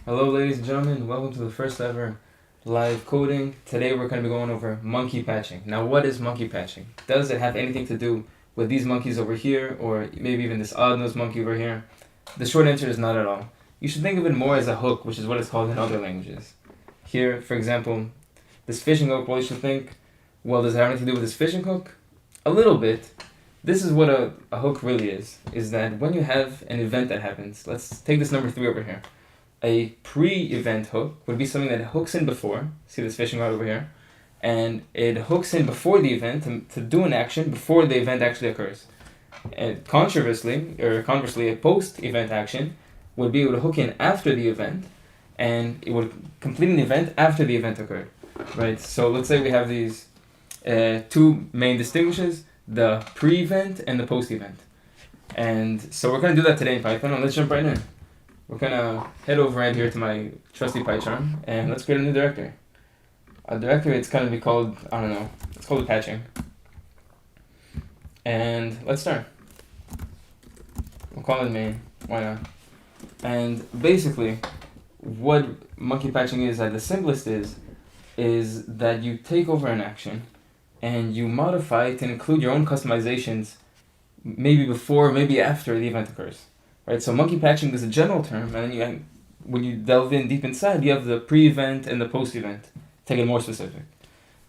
Hello, ladies and gentlemen. Welcome to the first ever live coding. Today we're going to be going over monkey patching. Now, what is monkey patching? Does it have anything to do with these monkeys over here, or maybe even this odd-nosed monkey over here? The short answer is not at all. You should think of it more as a hook, which is what it's called in other languages. Here, for example, this fishing hook, well, you should think, well, does it have anything to do with this fishing hook? A little bit. This is what a hook really is that when you have an event that happens, let's take this number 3 over here. A pre-event hook would be something that hooks in before, see this fishing rod over here, and it hooks in before the event to do an action before the event actually occurs. And conversely, a post-event action would be able to hook in after the event, and it would complete an event after the event occurred, right? So let's say we have these two main distinguishes, the pre-event and the post-event. And so we're going to do that today in Python, and let's jump right in. We're going to head over right here to my trusty PyCharm, and let's create a new directory. A directory, it's going to be called, I don't know, let's call it patching. And let's start. We'll call it main, why not? And basically, what monkey patching is at the simplest is that you take over an action and you modify it to include your own customizations maybe before, maybe after the event occurs. Right, so monkey patching is a general term, and then when you delve in deep inside, you have the pre-event and the post-event. Take it more specific.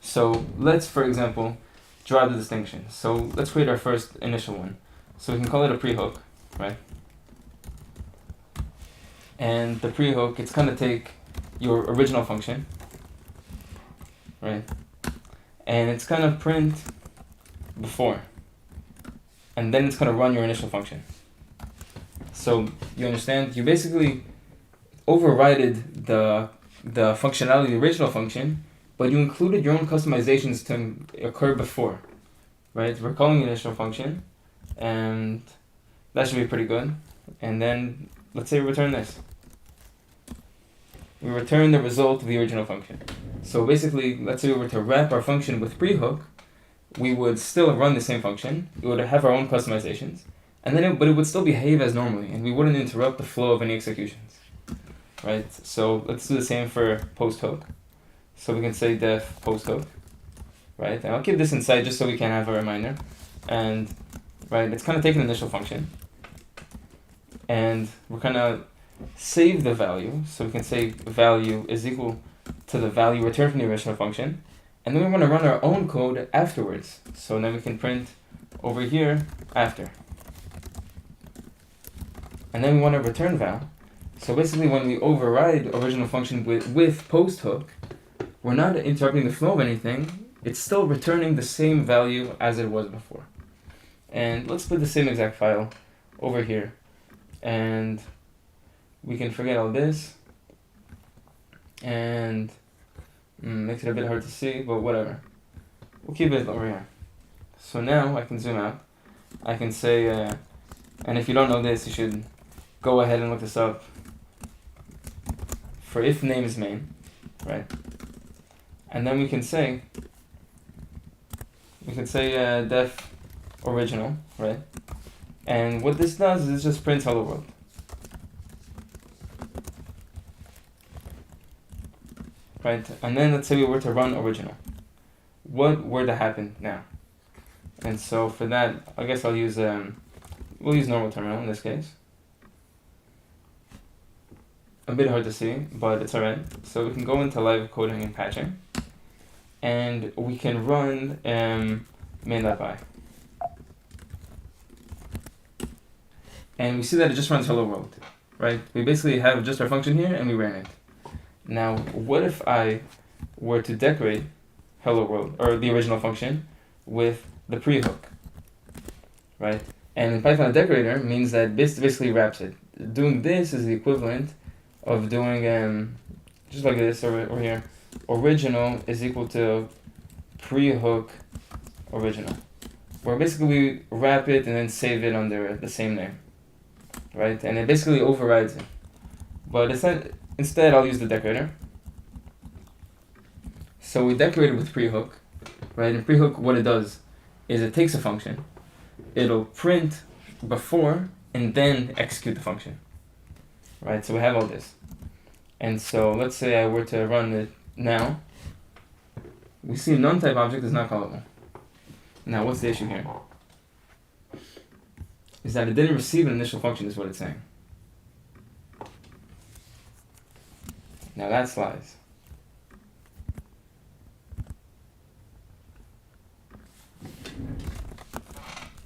So let's, for example, draw the distinction. So let's create our first initial one. So we can call it a pre-hook, right? And the pre-hook, it's going to take your original function, right? And it's going to print before. And then it's going to run your initial function. So you understand, you basically overrided the functionality of the original function, but you included your own customizations to occur before, right? We're calling the initial function, and that should be pretty good. And then let's say we return this. We return the result of the original function. So basically, let's say we were to wrap our function with pre-hook, we would still run the same function. We would have our own customizations. And then but it would still behave as normally, and we wouldn't interrupt the flow of any executions, right? So let's do the same for post hook. So we can say def post hook, right? And I'll keep this inside just so we can have a reminder. And right, it's kind of taking an initial function, and we're gonna save the value. So we can say value is equal to the value returned from the original function, and then we want to run our own code afterwards. So then we can print over here after. And then we want to return val. So basically when we override original function with post hook, we're not interrupting the flow of anything, it's still returning the same value as it was before. And let's put the same exact file over here. And we can forget all this. And makes it a bit hard to see, but whatever. We'll keep it over here. So now I can zoom out. I can say, and if you don't know this, you should go ahead and look this up. For if name is main, right? And then we can say def original, right? And what this does is it just prints hello world. Right? And then let's say we were to run original. What were to happen now? And so for that, I guess I'll use we'll use normal terminal in this case. A bit hard to see, but it's alright. So we can go into live coding and patching, and we can run main.py. And we see that it just runs hello world, right? We basically have just our function here, and we ran it. Now, what if I were to decorate hello world, or the original function, with the pre-hook, right? And in Python, a decorator means that this basically wraps it. Doing this is the equivalent of doing, just like this over here, original is equal to pre-hook original, where basically we wrap it and then save it under the same name, right? And it basically overrides it. But instead I'll use the decorator. So we decorated with pre-hook, right? And pre-hook, what it does is it takes a function, it'll print before and then execute the function, right? So we have all this. And so let's say I were to run it now. We see none type object is not callable. Now what's the issue here? Is that it didn't receive an initial function is what it's saying. Now that's lies.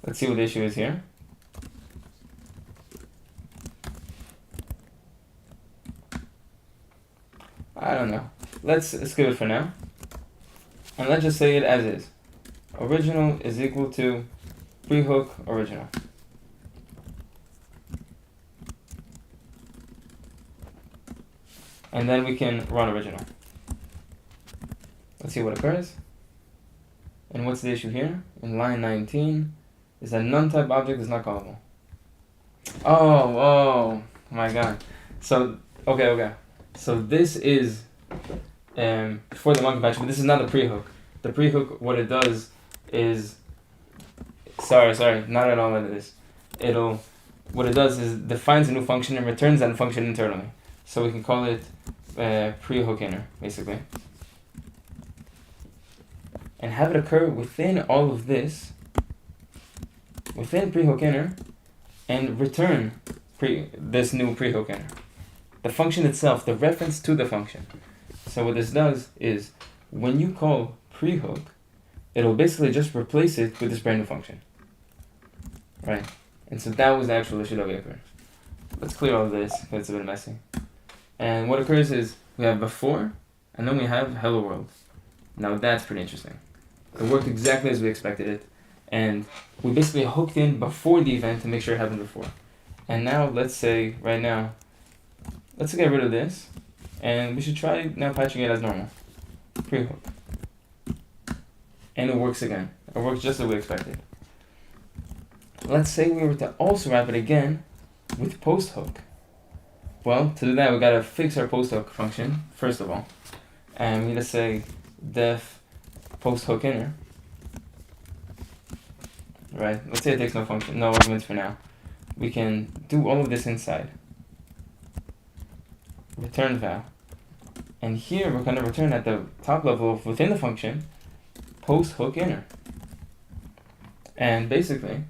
Let's see what the issue is here. I don't know. Let's skip it for now. And let's just say it as is. Original is equal to pre-hook original. And then we can run original. Let's see what occurs. And what's the issue here? In line 19, is that none type object is not callable. Oh my god. So, okay. So this is for the monkey patch, but this is not the pre-hook. The pre-hook, what it does is, sorry, not at all what it is. What it does is defines a new function and returns that function internally. So we can call it pre-hook inner, basically. And have it occur within all of this, within pre-hook inner, and return this new pre-hook inner. The function itself, the reference to the function. So what this does is, when you call pre-hook, it'll basically just replace it with this brand new function. Right? And so that was the actual issue that we occurred. Let's clear all of this, because it's a bit messy. And what occurs is, we have before, and then we have hello world. Now that's pretty interesting. It worked exactly as we expected it, and we basically hooked in before the event to make sure it happened before. And now, let's say, right now, let's get rid of this, and we should try now patching it as normal. Pre-hook. And it works again. It works just as we expected. Let's say we were to also wrap it again with post-hook. Well, to do that, we gotta fix our post-hook function, first of all. And we gotta say def post-hook inner. Right? Let's say it takes no arguments for now. We can do all of this inside. Return val. And here we're gonna return at the top level of within the function post-hook inner. And basically,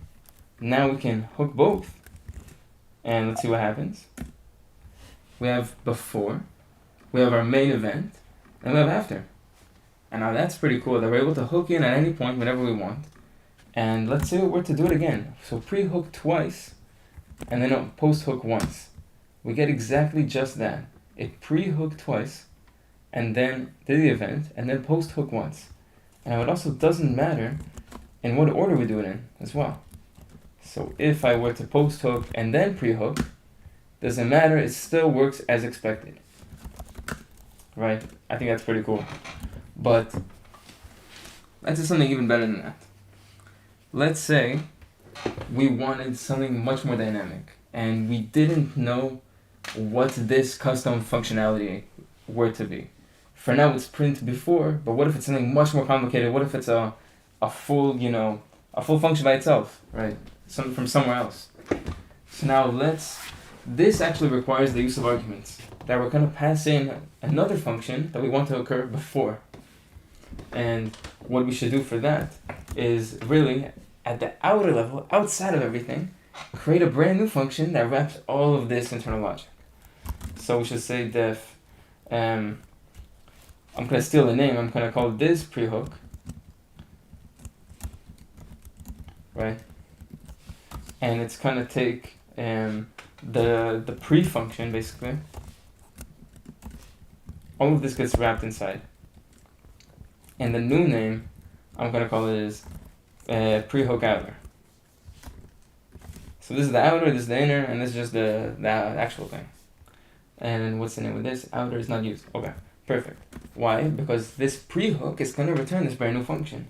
now we can hook both. And let's see what happens. We have before, we have our main event, and we have after. And now that's pretty cool that we're able to hook in at any point whenever we want. And let's say we were to do it again. So pre-hook twice, and then post-hook once. We get exactly just that. It pre-hook twice, and then did the event, and then post-hook once. And it also doesn't matter in what order we do it in as well. So if I were to post-hook and then pre-hook, doesn't matter, it still works as expected. Right? I think that's pretty cool. But let's do something even better than that. Let's say we wanted something much more dynamic, and we didn't know what this custom functionality were to be. For now, it's print before, but what if it's something much more complicated? What if it's a full, a full function by itself, right? Something from somewhere else. So now this actually requires the use of arguments, that we're going to pass in another function that we want to occur before. And what we should do for that is really, at the outer level, outside of everything, create a brand new function that wraps all of this internal logic. So we should say def, I'm going to steal the name, I'm going to call this pre-hook, right? And it's going to take the pre-function, basically. All of this gets wrapped inside. And the new name, I'm going to call it is pre-hook outer. So this is the outer, this is the inner, and this is just the actual thing. And what's the name of this? Outer is not used. Okay, perfect. Why? Because this pre-hook is going to return this brand new function.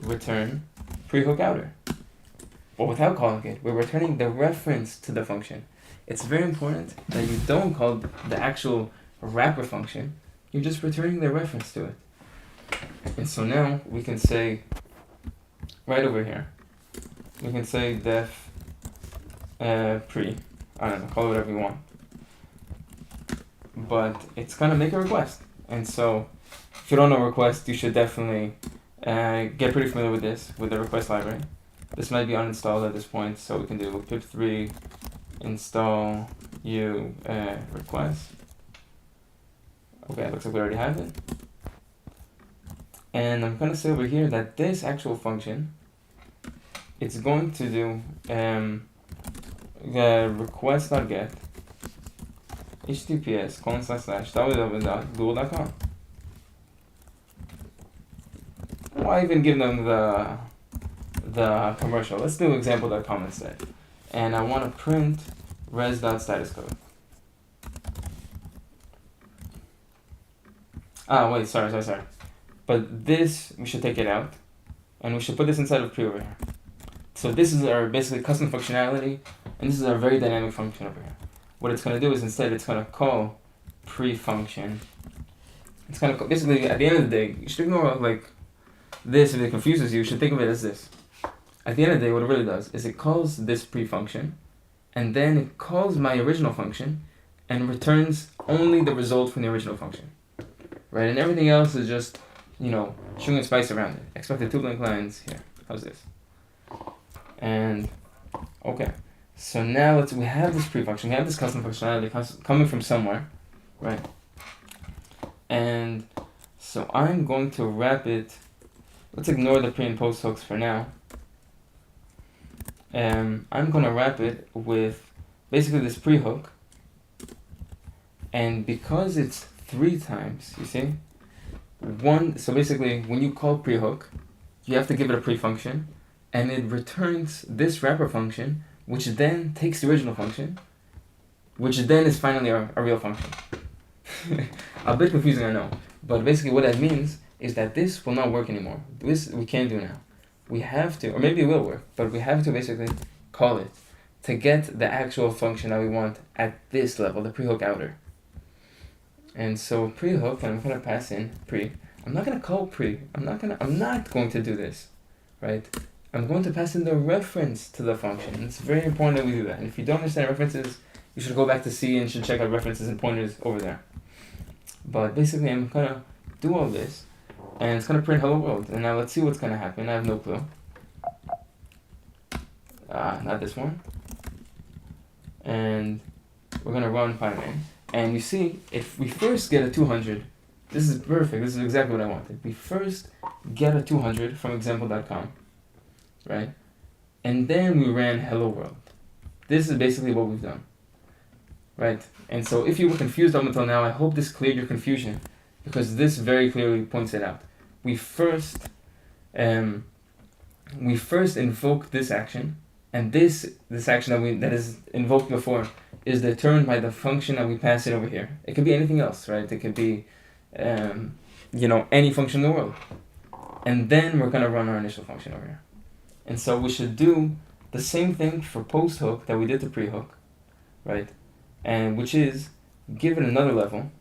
Return pre-hook outer. But without calling it, we're returning the reference to the function. It's very important that you don't call the actual wrapper function. You're just returning the reference to it. And so now we can say, right over here, we can say def pre, I don't know, call it whatever you want. but it's gonna make a request. And so if you don't know request, you should definitely get pretty familiar with this, with the request library. This might be uninstalled at this point, so we can do pip3 install u request. Okay, it looks like we already have it. And I'm gonna say over here that this actual function, it's going to do request.get https://www.google.com. Why even give them the commercial? Let's do example.com instead. And I want to print res.statuscode. Ah, wait, sorry. But this, we should take it out. And we should put this inside of pre over here. So this is our basically custom functionality. And this is our very dynamic function over here. What it's going to do is instead it's going to call pre-function. It's going to basically, at the end of the day, you should ignore like this if it confuses you. You should think of it as this. At the end of the day, what it really does is it calls this pre-function, and then it calls my original function and returns only the result from the original function. Right? And everything else is just, string and spice around it. Expected 2 blank lines here. How's this? And okay. So now we have this pre-function, we have this custom functionality coming from somewhere, right? And so I'm going to wrap it, let's ignore the pre and post hooks for now. I'm going to wrap it with basically this pre-hook. And because it's 3 times, you see? So basically when you call pre-hook, you have to give it a pre-function, and it returns this wrapper function, which then takes the original function, which then is finally a real function. A bit confusing, I know. But basically what that means is that this will not work anymore. This we can't do now. We have to, or maybe it will work, but we have to basically call it to get the actual function that we want at this level, the pre-hook outer. And so pre-hook, and I'm going to pass in pre. I'm not going to call pre. I'm not going to do this, right? I'm going to pass in the reference to the function. It's very important that we do that. And if you don't understand references, you should go back to C and should check out references and pointers over there. But basically, I'm going to do all this, and it's going to print hello world. And now let's see what's going to happen. I have no clue. Not this one. And we're going to run Pymain. And you see, if we first get a 200, this is perfect. This is exactly what I wanted. We first get a 200 from example.com. Right? And then we ran hello world. This is basically what we've done. Right? And so if you were confused up until now, I hope this cleared your confusion, because this very clearly points it out. We first invoke this action, and this action that is invoked before is determined by the function that we pass it over here. It could be anything else, right? It could be any function in the world. And then we're gonna run our initial function over here. And so we should do the same thing for post hook that we did to pre hook, right? And which is give it another level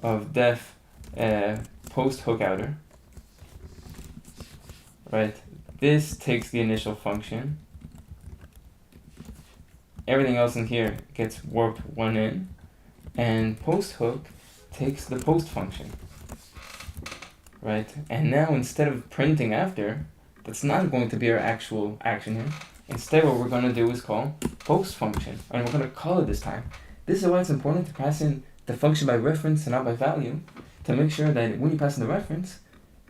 of def post hook outer, right? This takes the initial function. Everything else in here gets warped 1 in, and post hook takes the post function, right? And now instead of printing after, that's not going to be our actual action here. Instead, what we're going to do is call post function, and we're going to call it this time. This is why it's important to pass in the function by reference and not by value, to make sure that when you pass in the reference,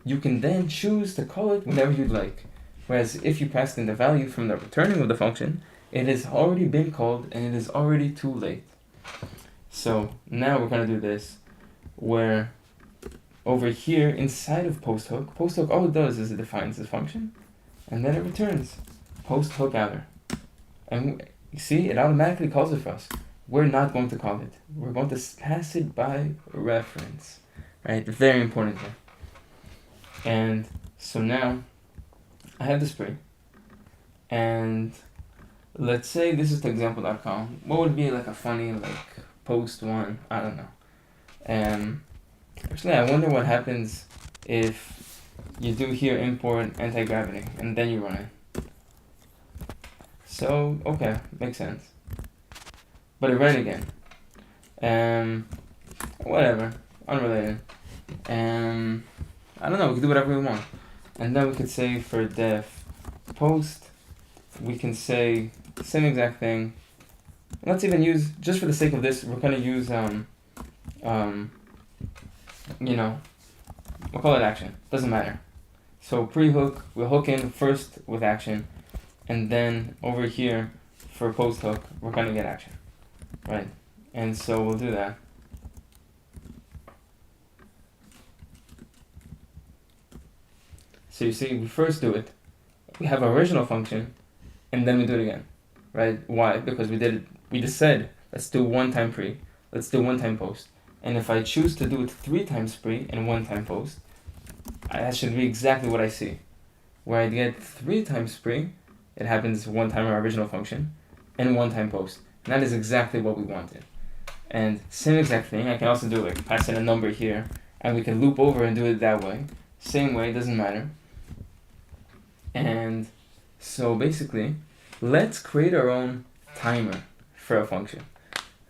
you can then choose to call it whenever you'd like. Whereas if you passed in the value from the returning of the function, it has already been called and it is already too late. So now we're going to do this, where over here inside of post hook all it does is it defines the function, and then it returns post hook outer. And you see, it automatically calls it for us. We're not going to call it. We're going to pass it by reference, right? Very important here. And so now I have this pre, and let's say this is to example.com. What would be like a funny post one? I don't know. Actually, I wonder what happens if you do here import anti-gravity and then you run it. So, okay, makes sense. But it ran again. whatever, unrelated. I don't know, we can do whatever we want. And then we could say for def post, we can say same exact thing. Let's even use, just for the sake of this, we're gonna use we'll call it action. Doesn't matter. So pre-hook, we'll hook in first with action, and then over here for post-hook, we're gonna get action, right? And so we'll do that. So you see, we first do it, we have our original function, and then we do it again, right? Why? Because we just said, let's do one time pre, let's do one time post. And if I choose to do it 3 times pre and 1 time post, that should be exactly what I see. Where I get 3 times pre, it happens 1 time our original function, and 1 time post. And that is exactly what we wanted. And same exact thing, I can also do like pass in a number here, and we can loop over and do it that way. Same way, doesn't matter. And so basically, let's create our own timer for a function.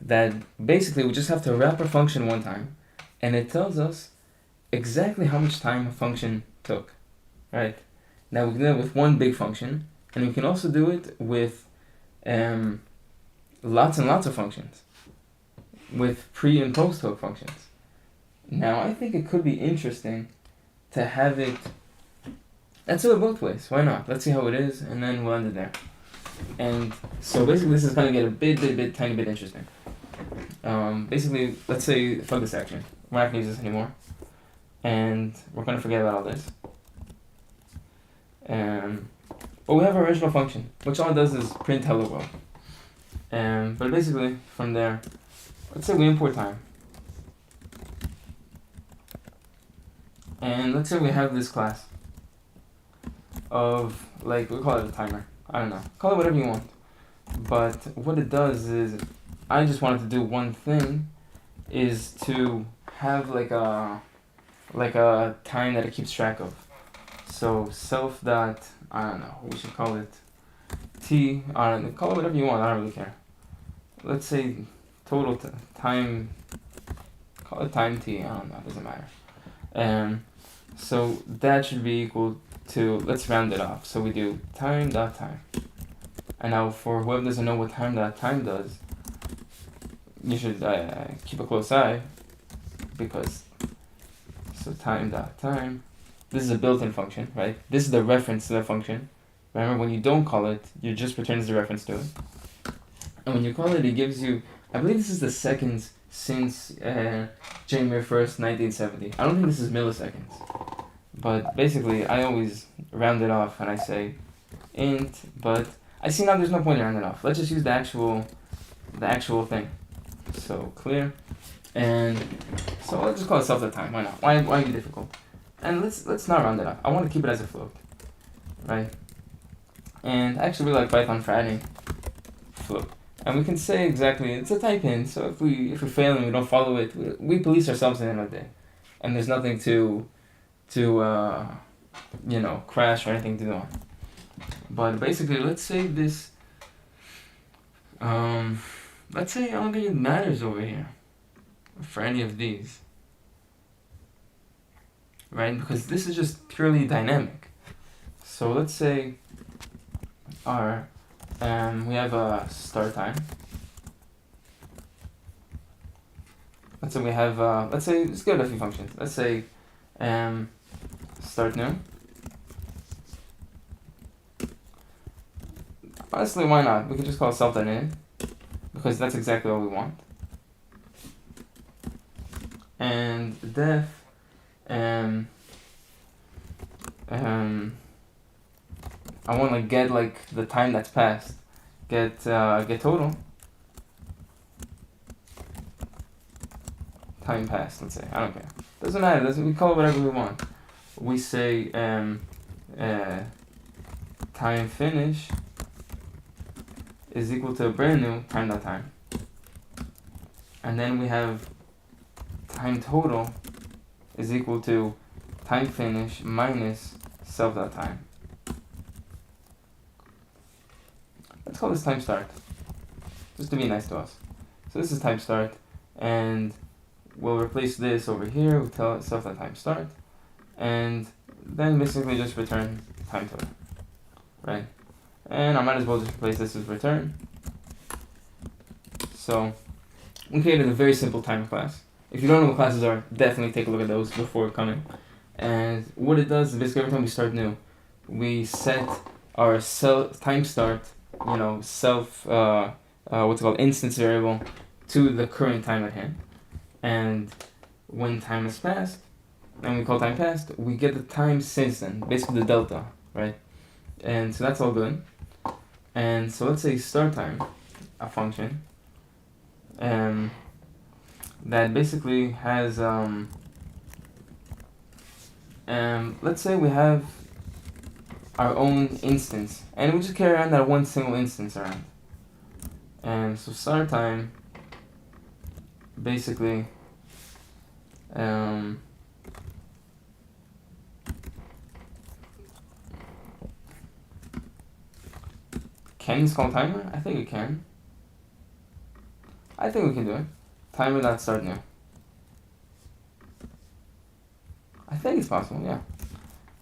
That basically we just have to wrap our function 1 time, and it tells us exactly how much time a function took, right? Now we can do it with one big function, and we can also do it with lots and lots of functions, with pre and post hook functions. Now I think it could be interesting to have it, let's do it both ways, why not? Let's see how it is, and then we'll end it there. And so basically this is gonna get a tiny bit interesting. Basically, let's say, fuck this action. We're not gonna use this anymore. And we're gonna forget about all this. But we have our original function, which all it does is print hello world. But basically, from there, let's say we import time. And let's say we have this class of, like, we call it a timer. I don't know. Call it whatever you want. But what it does is, I just wanted to do one thing, is to have like a time that it keeps track of. So self dot, I don't know, we should call it t, call it whatever you want, I don't really care. Let's say total time, call it time t, I don't know, it doesn't matter. So that should be equal to, let's round it off. So we do time dot time. And now for whoever doesn't know what time dot time does, you should keep a close eye, because so time dot time, this is a built-in function, right? This is the reference to the function. Remember, when you don't call it, you just returns the reference to it. And when you call it, it gives you, I believe this is the seconds since January 1st, 1970. I don't think this is milliseconds. But basically, I always round it off and I say int, but I see now there's no point in rounding it off. Let's just use the actual thing. So clear. And so let's just call it self.time. Why not? Why be difficult? And let's not round it up. I want to keep it as a float, right? And I actually really like Python for adding float. And we can say exactly, it's a type in. So if we fail and we don't follow it, we police ourselves at the end of the day. And there's nothing to crash or anything to do on. But basically, let's say this. Let's say I don't think it matters over here for any of these, right? Because this is just purely dynamic. So let's say we have a start time. Let's say we have let's give it a few functions. Let's say start new. Honestly, why not? We could just call it self.in, because that's exactly what we want. And def I want to get like the time that's passed. Get total time passed. Let's say, I don't care. Doesn't matter. We call it whatever we want. We say time finish is equal to a brand new time.time. And then we have time total is equal to time finish minus self.time. Let's call this time start, just to be nice to us. So this is time start, and we'll replace this over here. We'll tell itself that time start, and then basically just return time total, right? And I might as well just replace this as return. So we created a very simple timer class. If you don't know what classes are, definitely take a look at those before coming. And what it does is basically every time we start new, we set our time start, what's it called, instance variable to the current time at hand. And when time has passed, and we call time passed, we get the time since then, basically the delta, right? And so that's all good. And so let's say start time, a function, that basically has, let's say we have our own instance, and we just carry around that one single instance around. And so start time, basically, can this call timer? I think it can. I think we can do it. Timer.start new. I think it's possible, yeah.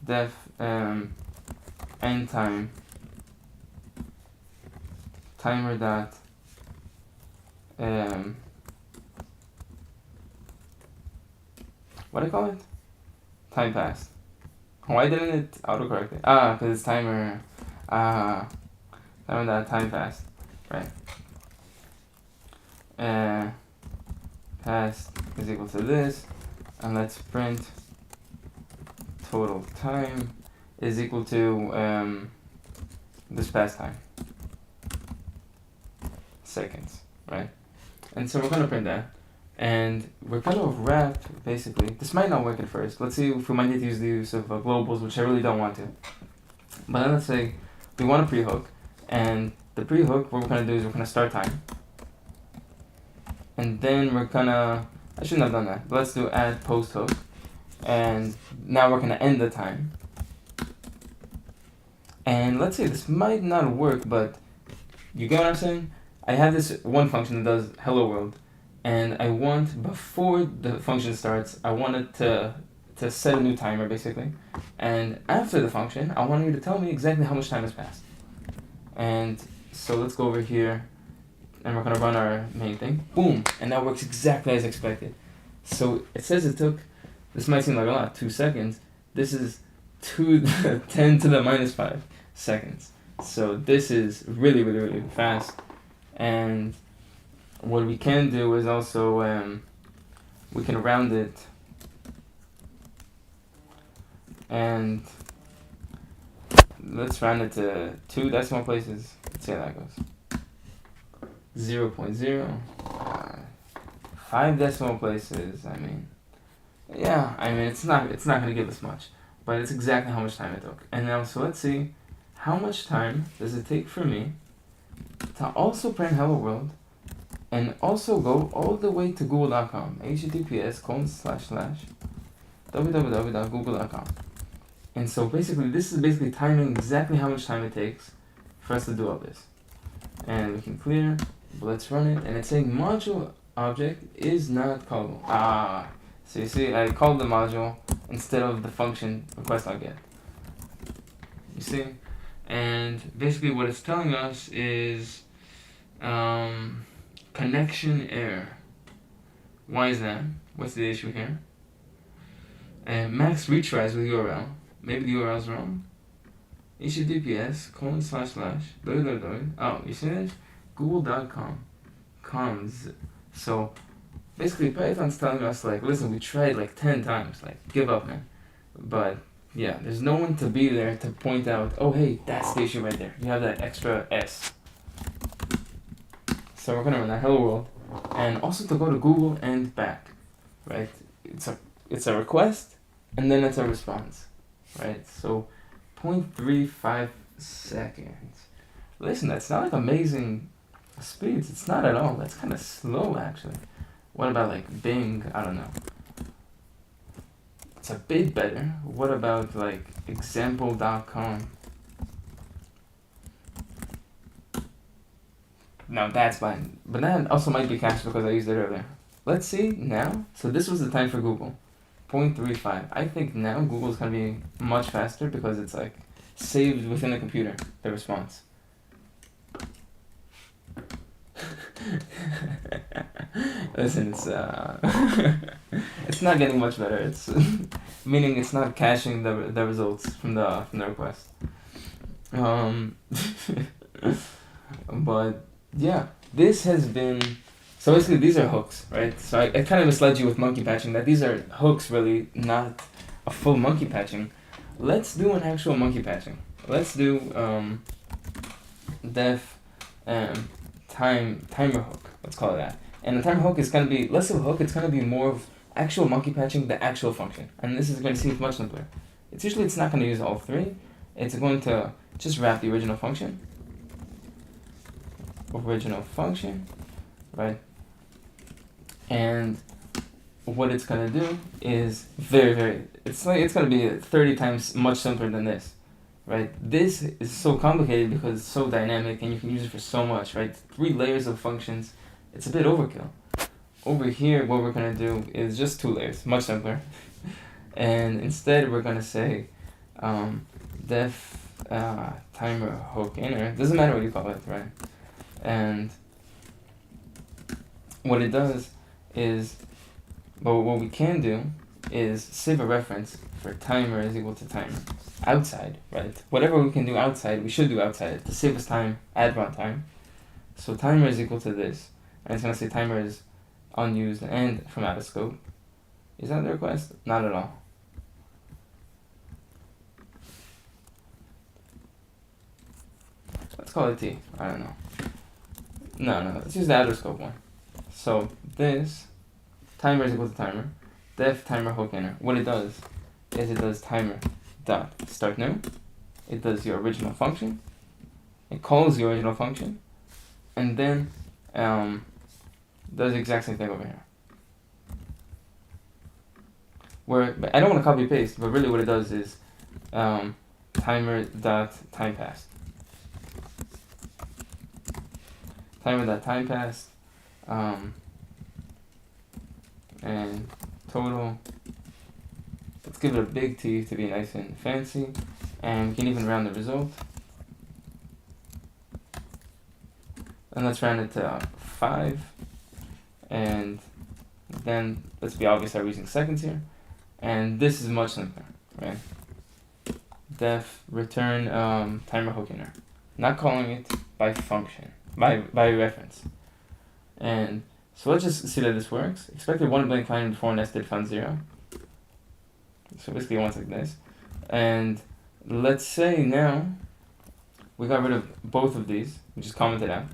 Def end time timer dot what do I call it? Time passed. Why didn't it autocorrect it? Because it's timer timer dot time passed, right? Passed is equal to this, and let's print total time is equal to this past time, seconds, right? And so we're gonna print that, and we're gonna wrap basically. This might not work at first. Let's see if we might need to use the use of globals, which I really don't want to. But then let's say we want a pre-hook, and the pre-hook, what we're gonna do is we're gonna start time. And then we're gonna, I shouldn't have done that, but let's do add post hook. And now we're gonna end the time. And let's say this might not work, but you get what I'm saying? I have this one function that does hello world, and I want, before the function starts, I want it to set a new timer basically. And after the function, I want you to tell me exactly how much time has passed. And so let's go over here, and we're gonna run our main thing. Boom! And that works exactly as expected. So it says it took, this might seem like a lot, 2 seconds. This is 10 to the minus 5 seconds. So this is really, really, really fast. And what we can do is also, we can round it. And let's round it to 2 decimal places. Let's see how that goes. 0.0, 5 decimal places. I mean, yeah, it's not gonna give us much, but it's exactly how much time it took. And now, so let's see, how much time does it take for me to also print hello world, and also go all the way to google.com, https://www.google.com. And so basically, this is basically timing exactly how much time it takes for us to do all this. And we can clear. But let's run it, and it's saying module object is not callable. So you see, I called the module instead of the function request I'll get. You see? And basically what it's telling us is connection error. Why is that? What's the issue here? Max retries with URL. Maybe the URL is wrong. https:// Oh, you see this? Google.com comes. So basically Python's telling us, like, listen, we tried like 10 times, like, give up, man. But yeah, there's no one to be there to point out, oh hey, that's the issue right there, you have that extra S. So we're gonna run that hello world, and also to go to Google and back, right? It's a request, and then it's a response, right? So 0.35 seconds. Listen, that's not like amazing speeds. It's not at all. That's kind of slow, actually. What about like Bing? I don't know. It's a bit better. What about like example.com? Now that's fine. But that also might be cached because I used it earlier. let's see now. So this was the time for Google, 0.35. I think now Google's gonna be much faster because it's like saved within the computer, the response. Listen, it's it's not getting much better. It's meaning it's not caching the results from the request. But yeah, this has been, so basically these are hooks, right? So I kind of misled you with monkey patching that these are hooks, really, not a full monkey patching. Let's do an actual monkey patching. Let's do def timer hook. Let's call it that. And the timer hook is gonna be less of a hook. It's gonna be more of actual monkey patching, the actual function. And this is going to seem much simpler. It's not going to use all three. It's going to just wrap the original function. Right? And what it's going to do is it's going to be 30 times much simpler than this. Right? This is so complicated because it's so dynamic and you can use it for so much, right? 3 layers of functions. It's a bit overkill. Over here, what we're going to do is just 2 layers, much simpler. And instead, we're going to say def timer hook inner. Doesn't matter what you call it, right? And what it does is, but what we can do is save a reference for timer is equal to timer. Outside, right? Whatever we can do outside, we should do outside to save us time at runtime. So timer is equal to this. And it's going to say timer is unused and from out of scope. Is that the request? Not at all. Let's call it T. I don't know. No, let's use the out of scope one. So this timer is equal to timer. Def timer hook inner. What it does is it does timer dot start new. It does your original function. It calls the original function, and then does the exact same thing over here. But I don't want to copy paste, but really what it does is timer dot time passed. Timer dot time passed, and total. Let's give it a big T to be nice and fancy, and we can even round the result. And let's round it to 5, and then let's be obvious that we're using seconds here, and this is much simpler, right? Def return timer hook inner, not calling it by function, by reference. And so let's just see that this works. Expected 1 blank line before nested found 0. So basically it wants like this. And let's say now we got rid of both of these, we just commented out,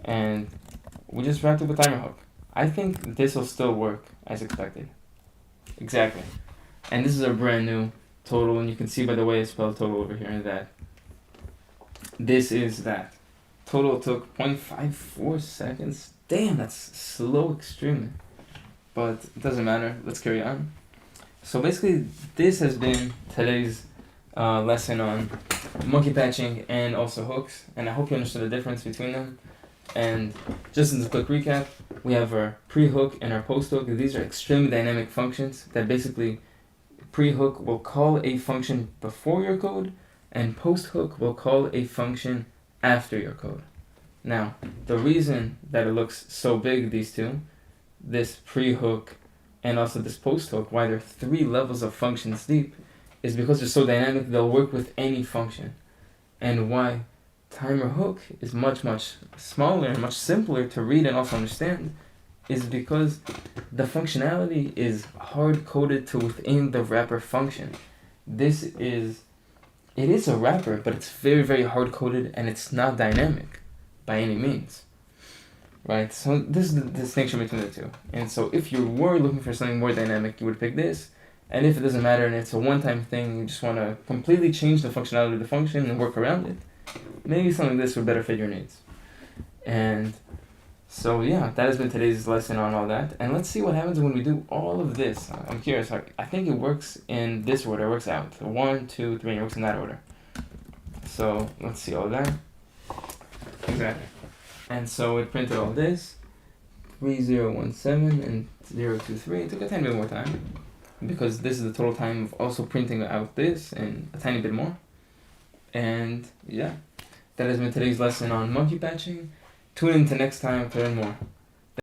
and we just wrapped up a timer hook. I think this will still work as expected. Exactly. And this is a brand new total, and you can see by the way it's spelled total over here that this is that. Total took 0.54 seconds. Damn, that's slow extremely. But it doesn't matter. Let's carry on. So basically, this has been today's lesson on monkey patching and also hooks. And I hope you understood the difference between them. And just as a quick recap, we have our pre-hook and our post-hook. These are extremely dynamic functions that basically pre-hook will call a function before your code, and post-hook will call a function after your code. Now, the reason that it looks so big, these two, this pre-hook and also this post-hook, why they're 3 levels of functions deep, is because they're so dynamic, they'll work with any function. And why timer hook is much, much smaller and much simpler to read and also understand is because the functionality is hard-coded to within the wrapper function. It is a wrapper, but it's very, very hard-coded and it's not dynamic by any means. Right? So this is the distinction between the two. And so if you were looking for something more dynamic, you would pick this. And if it doesn't matter and it's a one-time thing, you just want to completely change the functionality of the function and work around it, maybe something like this would better fit your needs. And so yeah, that has been today's lesson on all that. And let's see what happens when we do all of this. I'm curious. I think it works in this order. It works out. 1, 2, 3, it works in that order. So let's see all that. Exactly. And so it printed all this. 3017 and 023. It took a tiny bit more time because this is the total time of also printing out this and a tiny bit more. And yeah, that has been today's lesson on monkey patching. Tune in to next time to learn more.